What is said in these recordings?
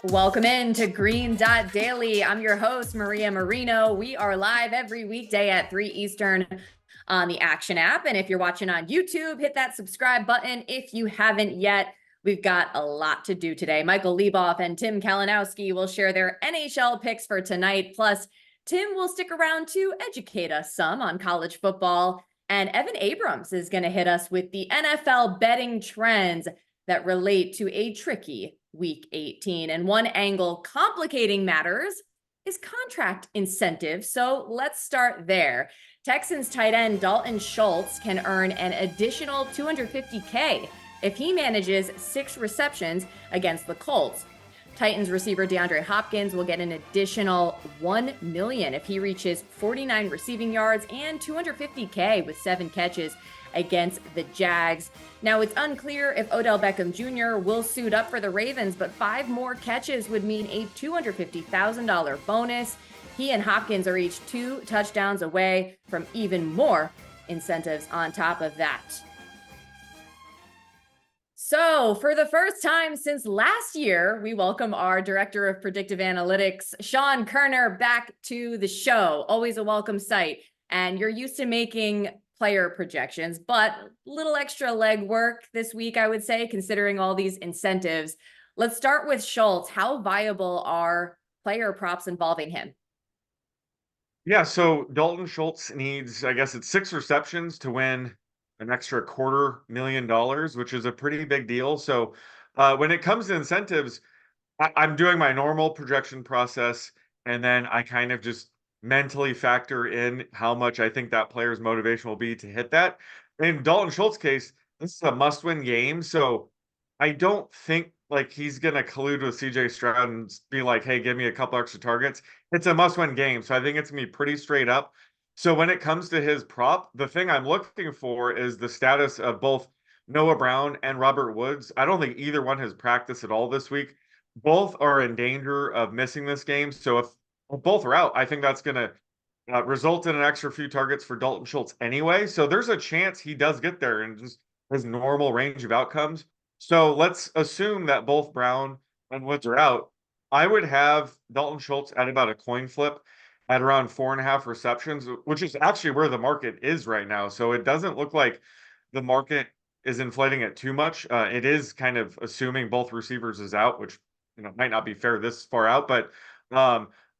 Welcome in to Green Dot Daily. I'm your host, Maria Marino. We are live every weekday at 3 Eastern on the Action app. And if you're watching on YouTube, hit that subscribe button if you haven't yet. We've got a lot to do today. Michael Leboff and Tim Kalinowski will share their NHL picks for tonight. Plus, Tim will stick around to educate us some on college football. And Evan Abrams is going to hit us with the NFL betting trends that relate to a tricky Week 18. And one angle complicating matters is contract incentives. So let's start there. Texans tight end Dalton Schultz can earn an additional $250K if he manages 6 receptions against the Colts. Titans receiver DeAndre Hopkins will get an additional $1 million if he reaches 49 receiving yards and $250K with 7 catches against the Jags. Now, it's unclear if Odell Beckham Jr. will suit up for the Ravens, but 5 more catches would mean a $250,000 bonus. He and Hopkins are each 2 touchdowns away from even more incentives on top of that. So, for the first time since last year, we welcome our Director of Predictive Analytics, Sean Koerner, back to the show. Always a welcome sight. And you're used to making player projections, but a little extra legwork this week, I would say, considering all these incentives. Let's start with Schultz. How viable are player props involving him? Yeah, so Dalton Schultz needs, I guess it's 6 receptions to win an extra $250,000, which is a pretty big deal. So when it comes to incentives, I'm doing my normal projection process, and then I kind of just mentally factor in how much I think that player's motivation will be to hit that. In Dalton Schultz's case, this is a must-win game, so I don't think like he's going to collude with CJ Stroud and be like, hey, give me a couple extra targets. It's a must-win game, so I think it's going to be pretty straight up. So when it comes to his prop, the thing I'm looking for is the status of both Noah Brown and Robert Woods. I don't think either one has practiced at all this week. Both are in danger of missing this game. So if both are out, I think that's going to result in an extra few targets for Dalton Schultz anyway. So there's a chance he does get there in just his normal range of outcomes. So let's assume that both Brown and Woods are out. I would have Dalton Schultz at about a coin flip at around 4.5 receptions, which is actually where the market is right now. So it doesn't look like the market is inflating it too much. It is kind of assuming both receivers is out, which might not be fair this far out, but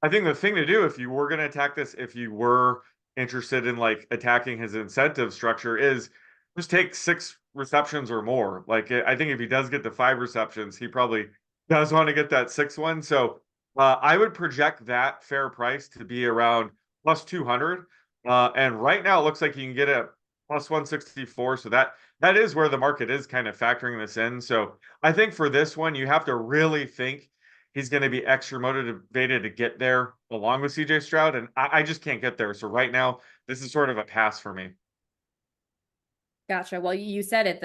I think the thing to do if you were going to attack this, if you were interested in like attacking his incentive structure, is just take 6 receptions or more. Like I think if he does get the 5 receptions, he probably does want to get that 6th one. So I would project that fair price to be around plus 200. And right now it looks like you can get a plus 164. So that is where the market is kind of factoring this in. So I think for this one, you have to really think he's going to be extra motivated to get there along with CJ Stroud. And I just can't get there. So right now, this is sort of a pass for me. Gotcha. Well, you said it,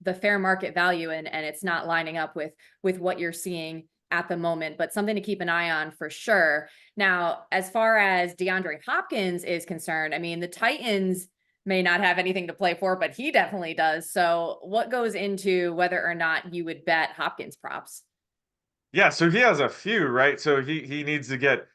the fair market value, and it's not lining up with what you're seeing at the moment, but something to keep an eye on for sure. Now, as far as DeAndre Hopkins is concerned, I mean, the Titans may not have anything to play for, but he definitely does. So what goes into whether or not you would bet Hopkins props? Yeah, so he has a few, right? So he needs to get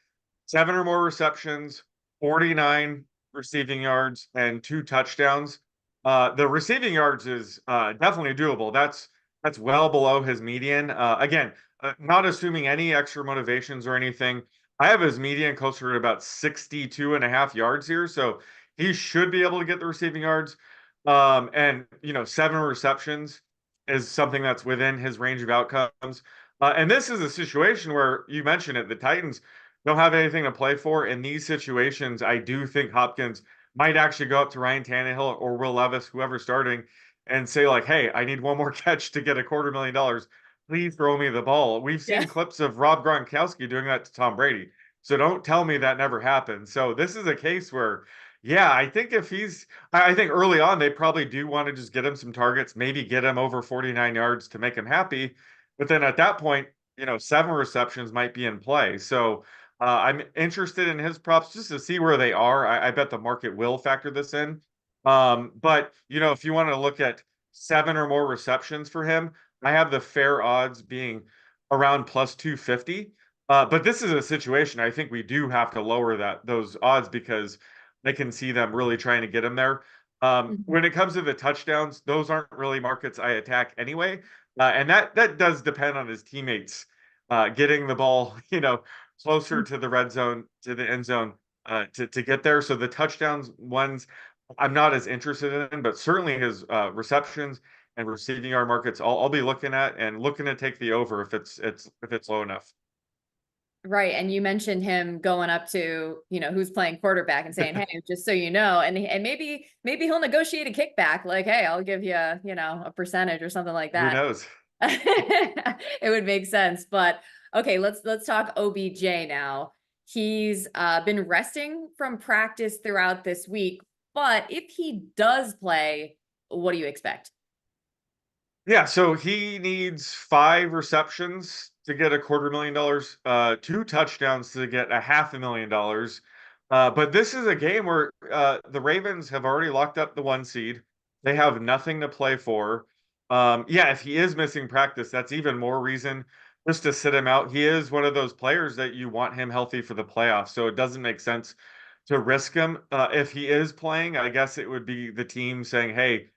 7 or more receptions, 49 receiving yards, and 2 touchdowns. The receiving yards is definitely doable. That's well below his median. Again, not assuming any extra motivations or anything. I have his median closer to about 62.5 yards here, so he should be able to get the receiving yards. And 7 receptions is something that's within his range of outcomes. And this is a situation where you mentioned it, the Titans don't have anything to play for. In these situations, I do think Hopkins might actually go up to Ryan Tannehill or Will Levis, whoever's starting, and say like, hey, I need one more catch to get $250,000. Please throw me the ball. We've seen clips of Rob Gronkowski doing that to Tom Brady. So don't tell me that never happened. So this is a case where, yeah, I think I think early on, they probably do want to just get him some targets, maybe get him over 49 yards to make him happy. But then at that point, 7 receptions might be in play. So I'm interested in his props just to see where they are. I bet the market will factor this in. But, if you want to look at 7 or more receptions for him, I have the fair odds being around plus 250. But this is a situation I think we do have to lower those odds because I can see them really trying to get him there. Mhm. When it comes to the touchdowns, those aren't really markets I attack anyway, and that does depend on his teammates getting the ball, closer to the red zone, to the end zone, to get there. So the touchdowns ones, I'm not as interested in, but certainly his receptions and receiving yard markets, I'll be looking at and looking to take the over if it's low enough. Right. And you mentioned him going up to, who's playing quarterback and saying, "Hey, just so you know," and maybe he'll negotiate a kickback like, "Hey, I'll give you, a percentage or something like Who that." knows? It would make sense. But okay, let's talk OBJ now. He's been resting from practice throughout this week, but if he does play, what do you expect? Yeah, so he needs 5 receptions to get $250,000, 2 touchdowns to get $500,000. But this is a game where the Ravens have already locked up the 1 seed. They have nothing to play for. Yeah, if he is missing practice, that's even more reason just to sit him out. He is one of those players that you want him healthy for the playoffs, so it doesn't make sense to risk him. If he is playing, I guess it would be the team saying, "Hey,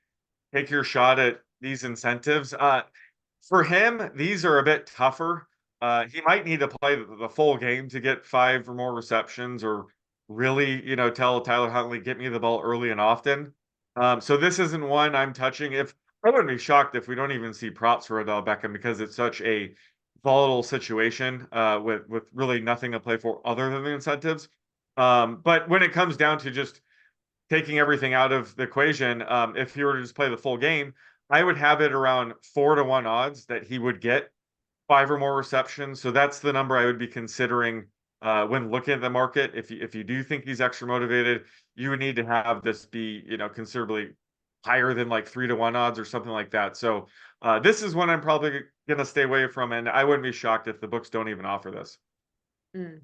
take your shot at these incentives." For him, these are a bit tougher. He might need to play the full game to get 5 or more receptions, or really, tell Tyler Huntley, "Get me the ball early and often." So this isn't one I'm touching. If I wouldn't be shocked if we don't even see props for Odell Beckham because it's such a volatile situation with really nothing to play for other than the incentives. But when it comes down to just taking everything out of the equation, if he were to just play the full game, I would have it around 4-to-1 odds that he would get 5 or more receptions. So that's the number I would be considering when looking at the market. If you do think he's extra motivated, you would need to have this be, considerably higher than like 3-to-1 odds or something like that. So this is one I'm probably going to stay away from, and I wouldn't be shocked if the books don't even offer this. Mm.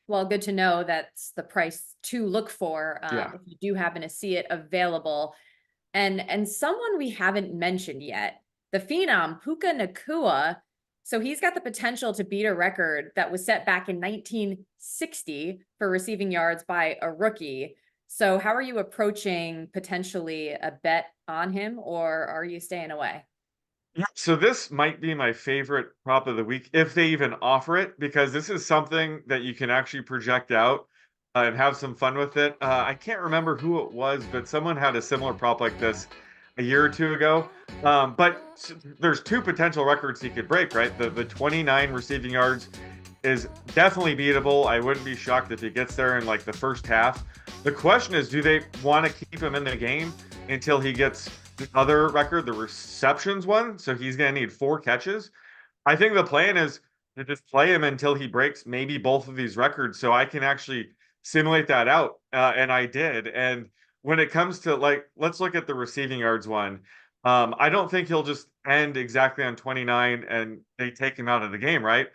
Well, good to know that's the price to look for Yeah. if you do happen to see it available. And someone we haven't mentioned yet, the phenom Puka Nacua. So he's got the potential to beat a record that was set back in 1960 for receiving yards by a rookie. So how are you approaching potentially a bet on him, or are you staying away? Yeah, so this might be my favorite prop of the week if they even offer it, because this is something that you can actually project out and have some fun with it. I can't remember who it was, but someone had a similar prop like this a year or two ago. There's 2 potential records he could break, right? The 29 receiving yards is definitely beatable. I wouldn't be shocked if he gets there in like the first half. The question is, do they want to keep him in the game until he gets the other record, the receptions one? So he's going to need 4 catches. I think the plan is to just play him until he breaks maybe both of these records, so I can actually simulate that out. And I did. And when it comes to, like, let's look at the receiving yards one. I don't think he'll just end exactly on 29 and they take him out of the game, right?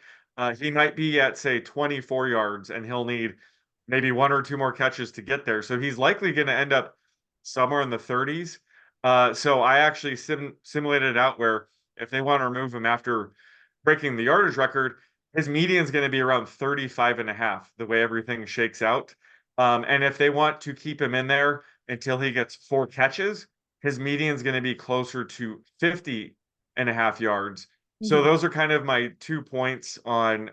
He might be at, say, 24 yards and he'll need maybe 1 or 2 more catches to get there. So he's likely going to end up somewhere in the 30s. So I actually simulated it out where if they want to remove him after breaking the yardage record, his median is going to be around 35 and a half, the way everything shakes out. And if they want to keep him in there until he gets 4 catches, his median is going to be closer to 50 and a half yards. So Mhm. those are kind of my 2 points on,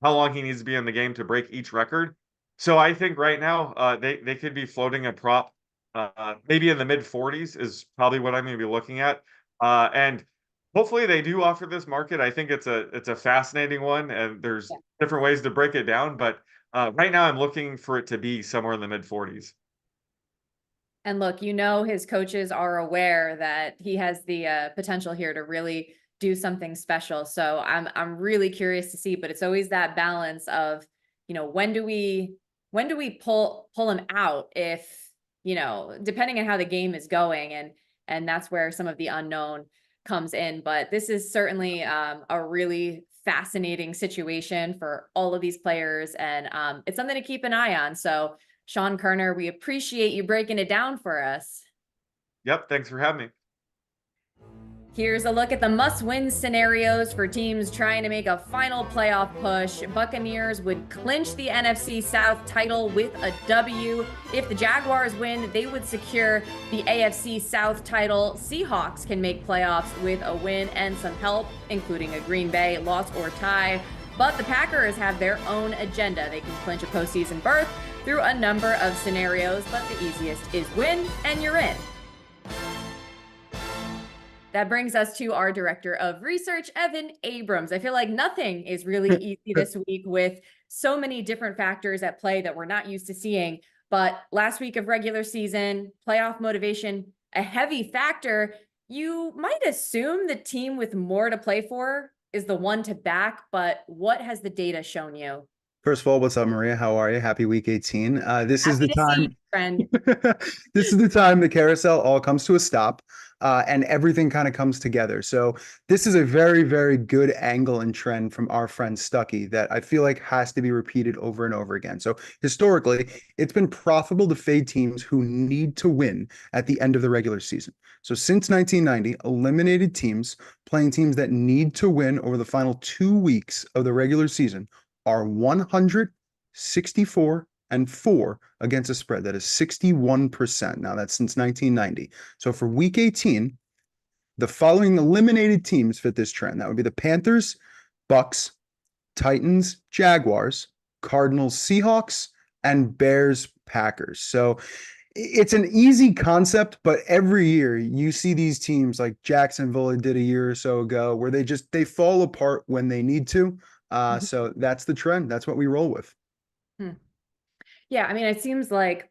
how long he needs to be in the game to break each record. So I think right now they could be floating a prop maybe in the mid 40s is probably what I'm going to be looking at. And hopefully they do offer this market. I think it's a fascinating one, and there's different ways to break it down. But right now I'm looking for it to be somewhere in the mid 40s. And look, his coaches are aware that he has the potential here to really do something special. So I'm really curious to see, but it's always that balance of, when do we pull him out if, depending on how the game is going, and that's where some of the unknown comes in. But this is certainly a really fascinating situation for all of these players, and it's something to keep an eye on. So Sean Koerner, we appreciate you breaking it down for us. Yep. Thanks for having me. Here's a look at the must-win scenarios for teams trying to make a final playoff push. Buccaneers would clinch the NFC South title with a W. If the Jaguars win, they would secure the AFC South title. Seahawks can make playoffs with a win and some help, including a Green Bay loss or tie. But the Packers have their own agenda. They can clinch a postseason berth through a number of scenarios, but the easiest is win and you're in. That brings us to our director of research, Evan Abrams. I feel like nothing is really easy this week with so many different factors at play that we're not used to seeing. But last week of regular season, playoff motivation, a heavy factor. You might assume the team with more to play for is the one to back, but what has the data shown you? First of all, what's up, Maria? How are you? Happy week 18. This is the time. Friend. This is the time the carousel all comes to a stop, and everything kind of comes together. So this is a very, very good angle and trend from our friend Stuckey that I feel like has to be repeated over and over again. So historically, it's been profitable to fade teams who need to win at the end of the regular season. So since 1990, eliminated teams playing teams that need to win over the final 2 weeks of the regular season are 164-4 against a spread. That is 61%. Now that's since 1990. So for week 18, the following eliminated teams fit this trend. That would be the Panthers, Bucks, Titans, Jaguars, Cardinals, Seahawks, and Bears, Packers. So it's an easy concept, but every year you see these teams like Jacksonville did a year or so ago where they fall apart when they need to. So that's the trend. That's what we roll with. Yeah, I mean, it seems like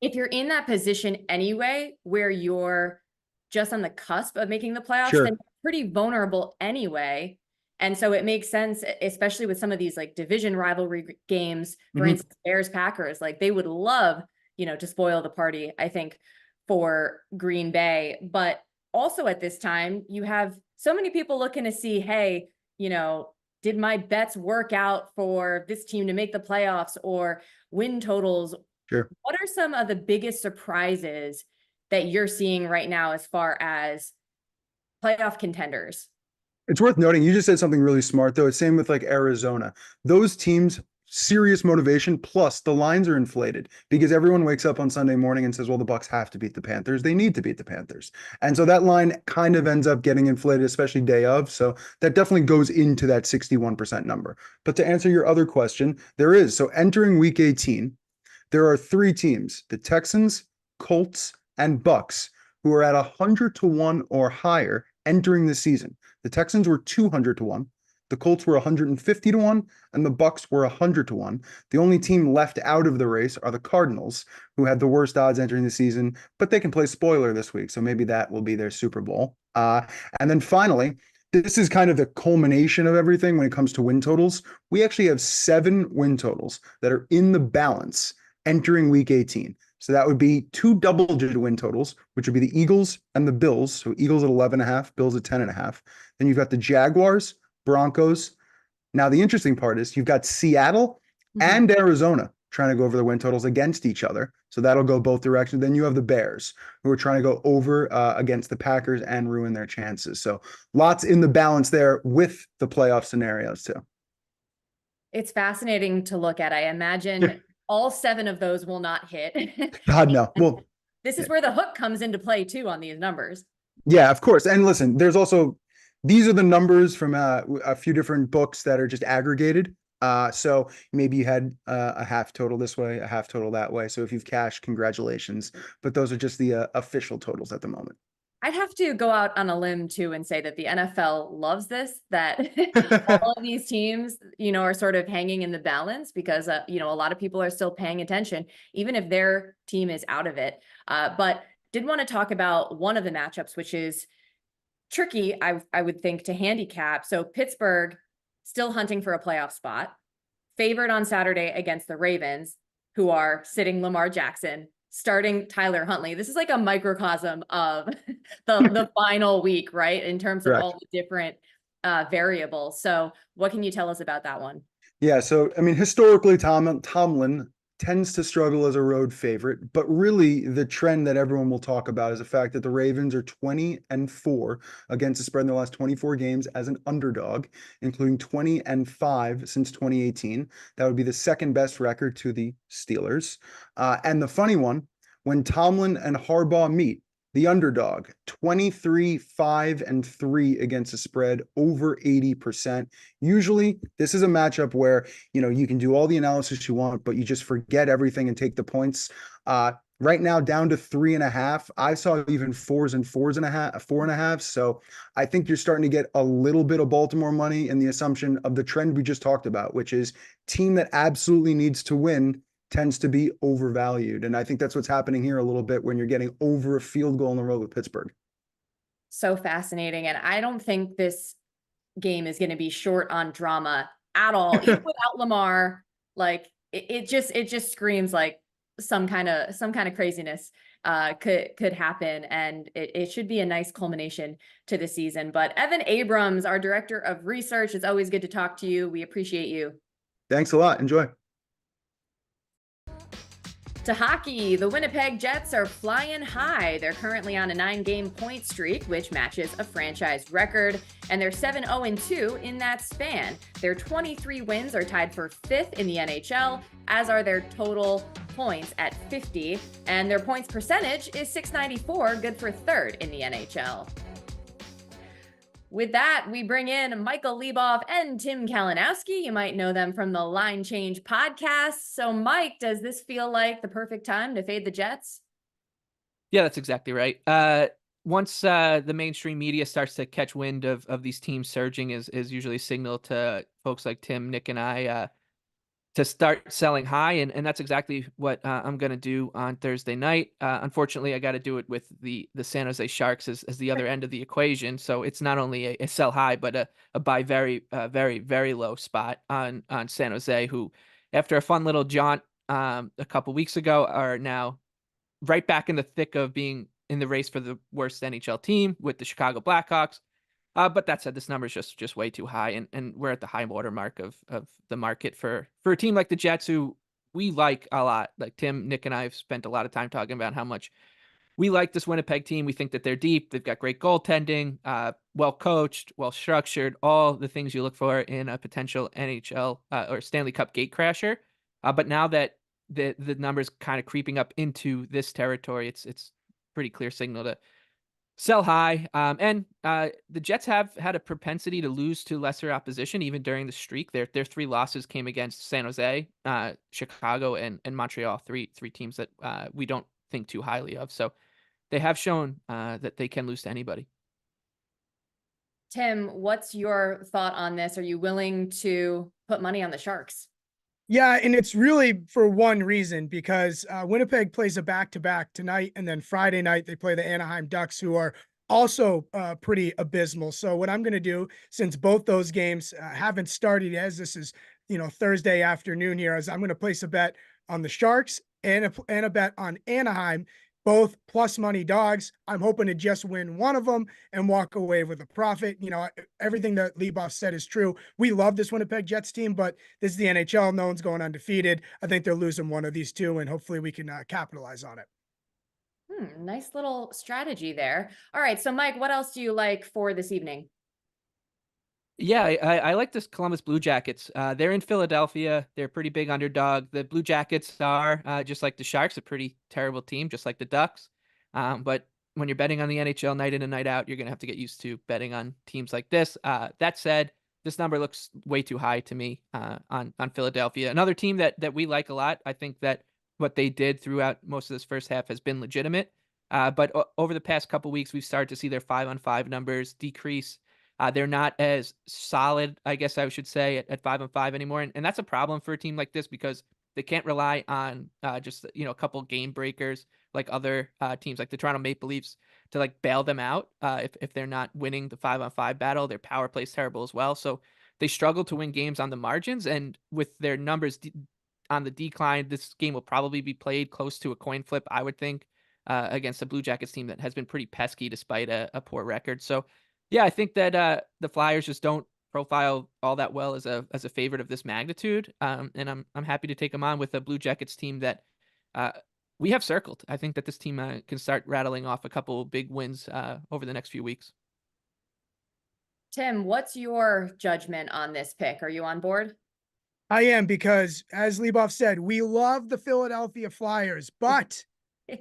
if you're in that position anyway, where you're just on the cusp of making the playoffs, Sure. then you're pretty vulnerable anyway. And so it makes sense, especially with some of these like division rivalry games, for instance, Bears, Packers, like they would love, to spoil the party, I think, for Green Bay. But also at this time, you have so many people looking to see, hey, did my bets work out for this team to make the playoffs or win totals? Sure. What are some of the biggest surprises that you're seeing right now as far as playoff contenders? It's worth noting, you just said something really smart, though. It's same with like Arizona. Those teams, serious motivation, plus the lines are inflated because everyone wakes up on Sunday morning and says, well, the Bucks have to beat the Panthers. They need to beat the Panthers. And so that line kind of ends up getting inflated, especially day of. So that definitely goes into that 61% number. But to answer your other question, there is. So entering week 18, there are 3 teams, the Texans, Colts, and Bucks, who are at 100-1 or higher entering the season. The Texans were 200-1. The Colts were 150-1, and the Bucks were 100-1. The only team left out of the race are the Cardinals, who had the worst odds entering the season, but they can play spoiler this week, so maybe that will be their Super Bowl. And then finally, this is kind of the culmination of everything when it comes to win totals. We actually have 7 win totals that are in the balance entering week 18. So that would be 2 double-digit win totals, which would be the Eagles and the Bills. So Eagles at 11.5, Bills at 10.5. Then you've got the Jaguars, Broncos. Now, the interesting part is you've got Seattle and Arizona trying to go over the win totals against each other. So that'll go both directions. Then you have the Bears who are trying to go over against the Packers and ruin their chances. So lots in the balance there with the playoff scenarios too. It's fascinating to look at. I imagine all 7 of those will not hit. God, no. Well, this is where the hook comes into play too on these numbers. Yeah, of course. And listen, there's also, these are the numbers from a few different books that are just aggregated. So maybe you had a half total this way, a half total that way. So if you've cashed, congratulations. But those are just the official totals at the moment. I'd have to go out on a limb too and say that the NFL loves this, that all of these teams, are sort of hanging in the balance because, a lot of people are still paying attention, even if their team is out of it. But did want to talk about one of the matchups, which is tricky, I would think, to handicap. So Pittsburgh still hunting for a playoff spot, favored on Saturday against the Ravens, who are sitting Lamar Jackson, starting Tyler Huntley. This is like a microcosm of the final week, right? In terms of Correct. all the different variables. So what can you tell us about that one? Yeah. So, I mean, historically, Tomlin tends to struggle as a road favorite, but really the trend that everyone will talk about is the fact that the Ravens are 20-4 against the spread in their last 24 games as an underdog, including 20-5 since 2018. That would be the second best record to the Steelers. And the funny one, when Tomlin and Harbaugh meet, the underdog, 23-5-3 against the spread, over 80%. Usually, this is a matchup where, you can do all the analysis you want, but you just forget everything and take the points. Right now, down to 3.5. I saw even 4s and 4.5. So I think you're starting to get a little bit of Baltimore money in the assumption of the trend we just talked about, which is team that absolutely needs to win tends to be overvalued. And I think that's what's happening here a little bit when you're getting over a field goal on the road with Pittsburgh. So fascinating. And I don't think this game is going to be short on drama at all. Even without Lamar, like it just screams like some kind of craziness could happen. And it should be a nice culmination to the season. But Evan Abrams, our director of research, it's always good to talk to you. We appreciate you. Thanks a lot. Enjoy. To hockey, the Winnipeg Jets are flying high. They're currently on a 9-game point streak, which matches a franchise record, and they're 7-0-2 in that span. Their 23 wins are tied for 5th in the NHL, as are their total points at 50, and their points percentage is .694, good for 3rd in the NHL. With that, we bring in Michael Leboff and Tim Kalinowski. You might know them from the Line Change podcast. So, Mike, does this feel like the perfect time to fade the Jets? Yeah, that's exactly right. Once the mainstream media starts to catch wind of these teams surging is usually a signal to folks like Tim, Nick, and I to start selling high, and that's exactly what I'm going to do on Thursday night. Unfortunately, I got to do it with the San Jose Sharks as the other end of the equation. So it's not only a sell high, but a buy very, very low spot on San Jose, who, after a fun little jaunt a couple weeks ago, are now right back in the thick of being in the race for the worst NHL team with the Chicago Blackhawks. But that said, this number is just way too high, and we're at the high water mark of the market for a team like the Jets, who we like a lot. Like Tim, Nick, and I have spent a lot of time talking about how much we like this Winnipeg team. We think that they're deep. They've got great goaltending, well coached, well structured, all the things you look for in a potential NHL or Stanley Cup gatecrasher. But now that the numbers kind of creeping up into this territory, it's pretty clear signal to sell high. And the Jets have had a propensity to lose to lesser opposition, even during the streak. Their 3 losses came against San Jose, Chicago, and Montreal, three teams that we don't think too highly of. So they have shown that they can lose to anybody. Tim, what's your thought on this? Are you willing to put money on the Sharks? Yeah, and it's really for one reason, because Winnipeg plays a back-to-back tonight, and then Friday night they play the Anaheim Ducks, who are also pretty abysmal. So what I'm going to do, since both those games haven't started as this is, Thursday afternoon here, is I'm going to place a bet on the Sharks and a bet on Anaheim, both plus money dogs. I'm hoping to just win one of them and walk away with a profit. Everything that Leboff said is true. We love this Winnipeg Jets team, but this is the NHL. No one's going undefeated. I think they're losing one of these two, and hopefully we can capitalize on it. Nice little strategy there. All right. So, Mike, what else do you like for this evening? Yeah, I like this Columbus Blue Jackets. They're in Philadelphia. They're a pretty big underdog. The Blue Jackets are, just like the Sharks, a pretty terrible team, just like the Ducks. But when you're betting on the NHL night in and night out, you're going to have to get used to betting on teams like this. That said, this number looks way too high to me on Philadelphia. Another team that we like a lot. I think that what they did throughout most of this first half has been legitimate. But over the past couple weeks, we've started to see their 5-on-5 numbers decrease. They're not as solid, I guess I should say, at 5-on-5 anymore. And that's a problem for a team like this, because they can't rely on just, a couple game breakers like other teams like the Toronto Maple Leafs to like bail them out if they're not winning the 5-on-5 battle. Their power play is terrible as well. So they struggle to win games on the margins, and with their numbers on the decline, this game will probably be played close to a coin flip, I would think, against the Blue Jackets team that has been pretty pesky despite a poor record. So yeah, I think that the Flyers just don't profile all that well as a favorite of this magnitude. And I'm happy to take them on with a Blue Jackets team that we have circled. I think that this team can start rattling off a couple big wins over the next few weeks. Tim, what's your judgment on this pick? Are you on board? I am, because as Leboff said, we love the Philadelphia Flyers, but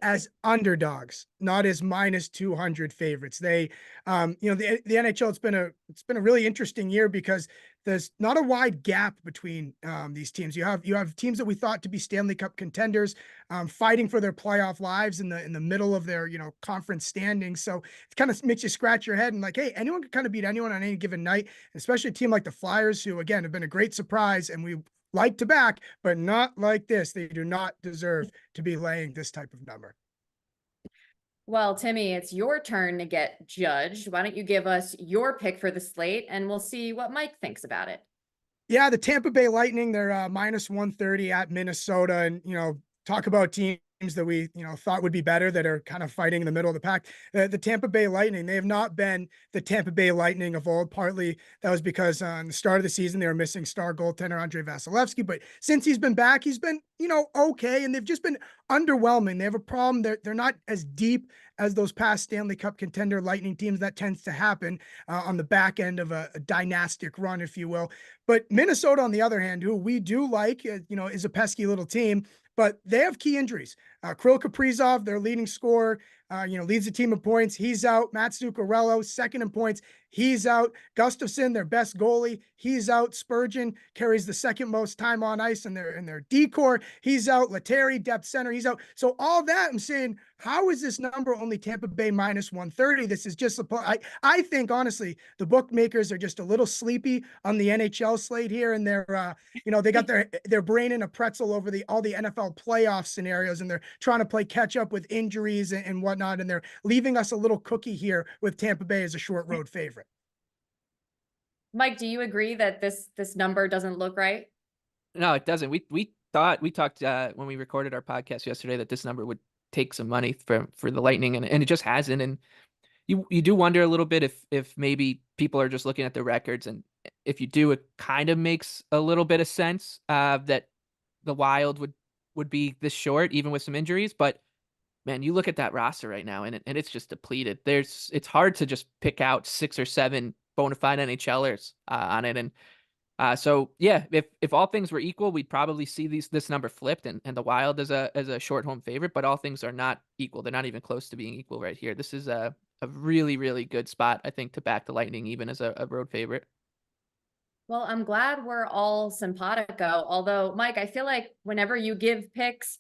as underdogs, not as minus 200 favorites. They, the NHL, it's been a really interesting year because there's not a wide gap between these teams. You have teams that we thought to be Stanley Cup contenders, fighting for their playoff lives in the middle of their conference standings. So it kind of makes you scratch your head and like, hey, anyone can kind of beat anyone on any given night, especially a team like the Flyers, who again have been a great surprise and we like to back, but not like this. They do not deserve to be laying this type of number. Well, Timmy, it's your turn to get judged. Why don't you give us your pick for the slate and we'll see what Mike thinks about it. Yeah, the Tampa Bay Lightning, they're minus 130 at Minnesota. And, talk about teams that we, thought would be better that are kind of fighting in the middle of the pack. The Tampa Bay Lightning, they have not been the Tampa Bay Lightning of old. Partly that was because on the start of the season, they were missing star goaltender Andrei Vasilevsky. But since he's been back, he's been, okay. And they've just been underwhelming. They have a problem. They're not as deep as those past Stanley Cup contender Lightning teams. That tends to happen on the back end of a dynastic run, if you will. But Minnesota, on the other hand, who we do like, is a pesky little team, but they have key injuries. Kirill Kaprizov, their leading scorer, leads the team in points. He's out. Matt Zuccarello, second in points. He's out. Gustafsson, their best goalie, he's out. Spurgeon carries the second most time on ice in their D-core. He's out. Lettieri, depth center, he's out. So all that, I'm saying, how is this number only Tampa Bay minus 130? This is just I think honestly, the bookmakers are just a little sleepy on the NHL slate here, and they're they got their brain in a pretzel over all the NFL playoff scenarios, and they're trying to play catch up with injuries and whatnot, and they're leaving us a little cookie here with Tampa Bay as a short road favorite. Mike, do you agree that this number doesn't look right? No, it doesn't. We talked when we recorded our podcast yesterday that this number would take some money for the Lightning, and it just hasn't. And you do wonder a little bit if maybe people are just looking at the records, and if you do, it kind of makes a little bit of sense that the Wild would be this short, even with some injuries. But man, you look at that roster right now, and it's just depleted. It's hard to just pick out 6 or 7 bona fide NHLers on it. And so yeah, if all things were equal, we'd probably see this number flipped and the Wild as a short home favorite, but all things are not equal. They're not even close to being equal right here. This is a really, really good spot, I think, to back the Lightning even as a road favorite. Well, I'm glad we're all simpatico. Although, Mike, I feel like whenever you give picks,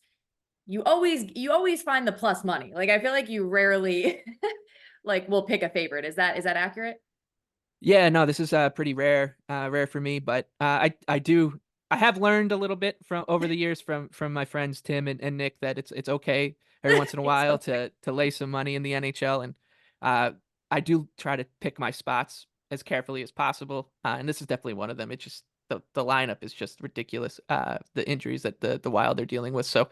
you always find the plus money. Like, I feel like you rarely will pick a favorite. Is that accurate? Yeah, no, this is pretty rare for me, but I have learned a little bit from over the years from my friends Tim and Nick that it's okay every once in a while to lay some money in the NHL, and I do try to pick my spots as carefully as possible, and this is definitely one of them. It's just the lineup is just ridiculous. The injuries that the Wild are dealing with, so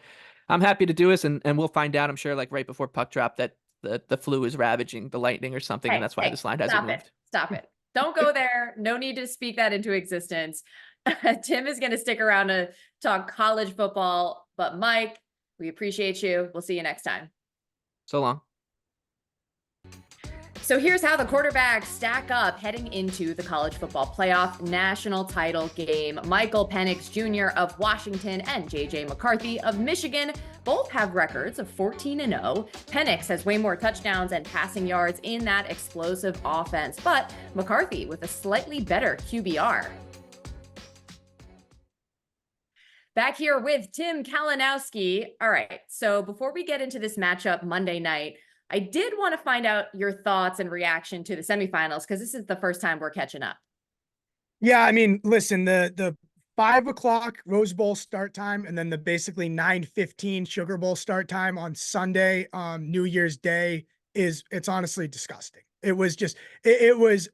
I'm happy to do this, and we'll find out, I'm sure, like right before puck drop, that the flu is ravaging the Lightning or something, and that's why this line hasn't moved. Stop it. Don't go there. No need to speak that into existence. Tim is going to stick around to talk college football, but Mike, we appreciate you. We'll see you next time. So long. So here's how the quarterbacks stack up heading into the college football playoff national title game. Michael Penix Jr. of Washington and JJ McCarthy of Michigan both have records of 14-0. Penix has way more touchdowns and passing yards in that explosive offense, but McCarthy with a slightly better QBR. Back here with Tim Kalinowski. All right, so before we get into this matchup Monday night, I did want to find out your thoughts and reaction to the semifinals, because this is the first time we're catching up. Yeah, I mean, listen, the 5 o'clock Rose Bowl start time, and then the basically 9:15 Sugar Bowl start time on Sunday, New Year's Day, it's honestly disgusting. It was just, it was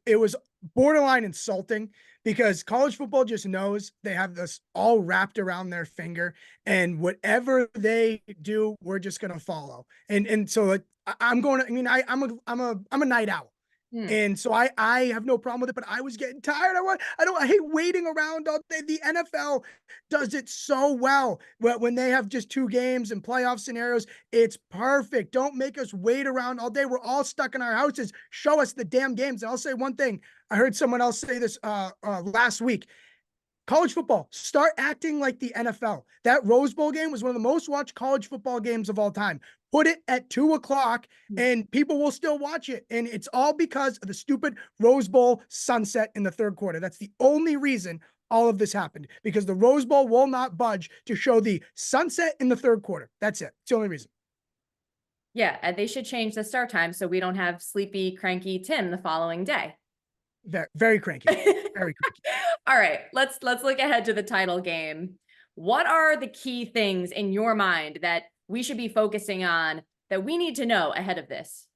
borderline insulting, because college football just knows they have this all wrapped around their finger, and whatever they do, we're just going to follow. And so I'm a night owl. And so I have no problem with it, but I was getting tired. I hate waiting around all day. The NFL does it so well. When they have just 2 games and playoff scenarios, it's perfect. Don't make us wait around all day. We're all stuck in our houses. Show us the damn games. And I'll say one thing. I heard someone else say this last week. College football, start acting like the NFL. That Rose Bowl game was one of the most watched college football games of all time. Put it at 2:00 and people will still watch it. And it's all because of the stupid Rose Bowl sunset in the 3rd quarter. That's the only reason all of this happened, because the Rose Bowl will not budge to show the sunset in the 3rd quarter. That's it. It's the only reason. Yeah, and they should change the start time so we don't have sleepy, cranky Tim the following day. Very, very cranky. Very cranky. All right, let's look ahead to the title game. What are the key things in your mind that we should be focusing on that we need to know ahead of this?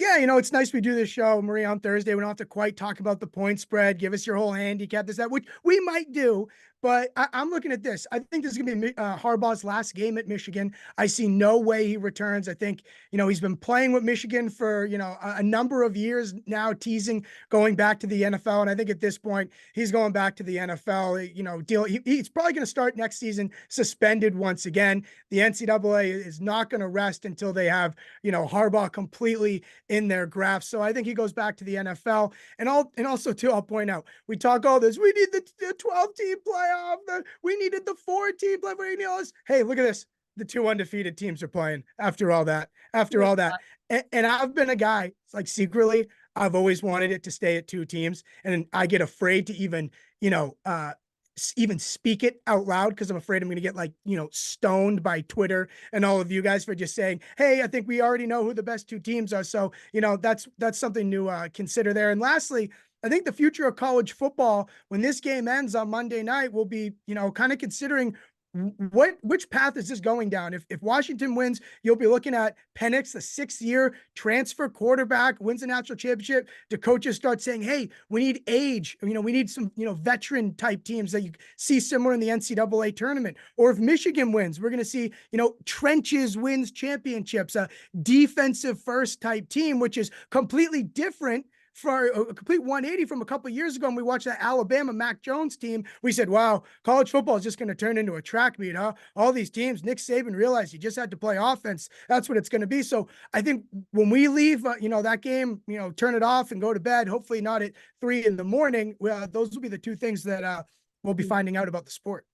Yeah, it's nice we do this show, Maria, on Thursday. We don't have to quite talk about the point spread, give us your whole handicap, that, which we might do. But I'm looking at this. I think this is going to be Harbaugh's last game at Michigan. I see no way he returns. I think, he's been playing with Michigan for, a number of years now, teasing going back to the NFL. And I think at this point, he's going back to the NFL. He's probably going to start next season suspended once again. The NCAA is not going to rest until they have, Harbaugh completely in their grasp. So I think he goes back to the NFL. And also, too, I'll point out, we talk all this. We need the 12-team playoff. We needed the 4-team playoff. Hey, look at this. The 2 undefeated teams are playing after all that. And I've been a guy, like, secretly, I've always wanted it to stay at 2 teams. And I get afraid to even speak it out loud, because I'm afraid I'm going to get stoned by Twitter and all of you guys for just saying, hey, I think we already know who the best 2 teams are. So, that's something to consider there. And lastly, I think the future of college football, when this game ends on Monday night, will be, kind of considering which path is this going down. If Washington wins, you'll be looking at Penix, the 6th-year transfer quarterback, wins a national championship. The coaches start saying, hey, we need age. We need some, veteran type teams that you see similar in the NCAA tournament. Or if Michigan wins, we're going to see, trenches wins championships, a defensive first type team, which is completely different for a complete 180 from a couple of years ago. And we watched that Alabama Mac Jones team. We said, wow, college football is just going to turn into a track meet, huh? All these teams, Nick Saban realized he just had to play offense. That's what it's going to be. So I think when we leave, that game, turn it off and go to bed, hopefully not at 3 a.m, those will be the 2 things that we'll be finding out about the sport.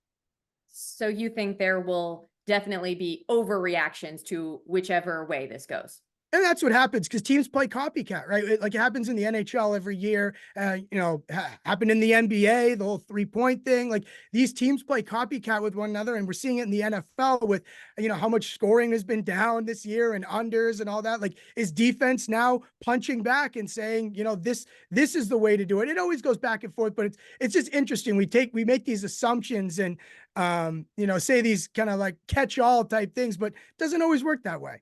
So you think there will definitely be overreactions to whichever way this goes? And that's what happens, because teams play copycat, right? Like it happens in the NHL every year, happened in the NBA, the whole 3-point thing. Like, these teams play copycat with one another, and we're seeing it in the NFL with, how much scoring has been down this year and unders and all that. Like, is defense now punching back and saying, this is the way to do it? It always goes back and forth, but it's just interesting. We make these assumptions and, say these kind of like catch-all type things, but it doesn't always work that way.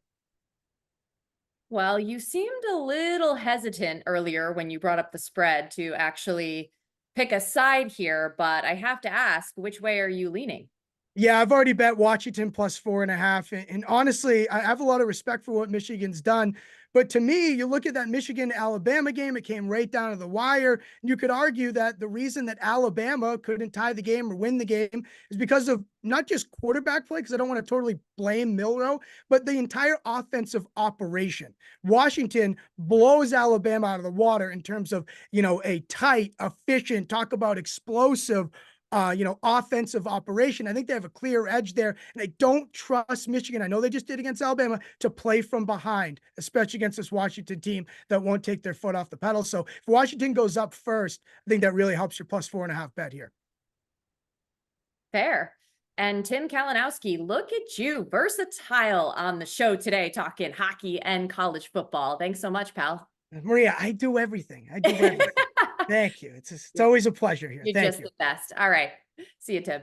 Well, you seemed a little hesitant earlier when you brought up the spread to actually pick a side here, but I have to ask, which way are you leaning? Yeah, I've already bet Washington plus 4.5. And honestly, I have a lot of respect for what Michigan's done. But to me, you look at that Michigan-Alabama game, it came right down to the wire. You could argue that the reason that Alabama couldn't tie the game or win the game is because of not just quarterback play, because I don't want to totally blame Milroe, but the entire offensive operation. Washington blows Alabama out of the water in terms of, a tight, efficient, talk about explosive, offensive operation. I think they have a clear edge there, and I don't trust Michigan. I know they just did against Alabama to play from behind, especially against this Washington team that won't take their foot off the pedal. So if Washington goes up first, I think that really helps your plus 4.5 bet here. Fair. And Tim Kalinowski, look at you, versatile on the show today, talking hockey and college football. Thanks so much, pal. Maria, I do everything. Thank you. It's always a pleasure here. You're Thank just you. the best. All right. See you, Tim.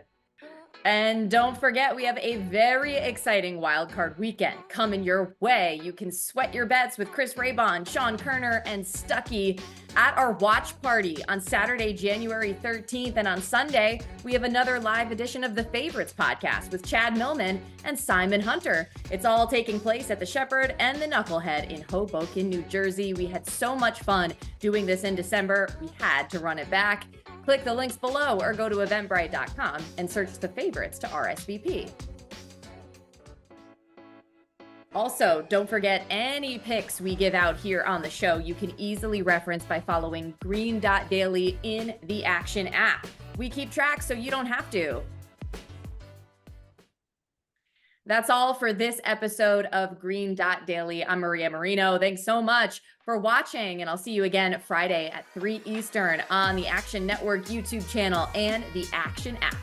And don't forget, we have a very exciting wildcard weekend coming your way. You can sweat your bets with Chris Raybon, Sean Koerner, and Stuckey at our watch party on Saturday, January 13th. And on Sunday, we have another live edition of the Favorites podcast with Chad Millman and Simon Hunter. It's all taking place at the Shepherd and the Knucklehead in Hoboken, New Jersey. We had so much fun doing this in December. We had to run it back. Click the links below or go to eventbrite.com and search the Favorites to RSVP. Also, don't forget any picks we give out here on the show, you can easily reference by following green.daily in the Action app. We keep track so you don't have to. That's all for this episode of Green.Daily. I'm Maria Marino. Thanks so much for watching, and I'll see you again Friday at 3 Eastern on the Action Network YouTube channel and the Action app.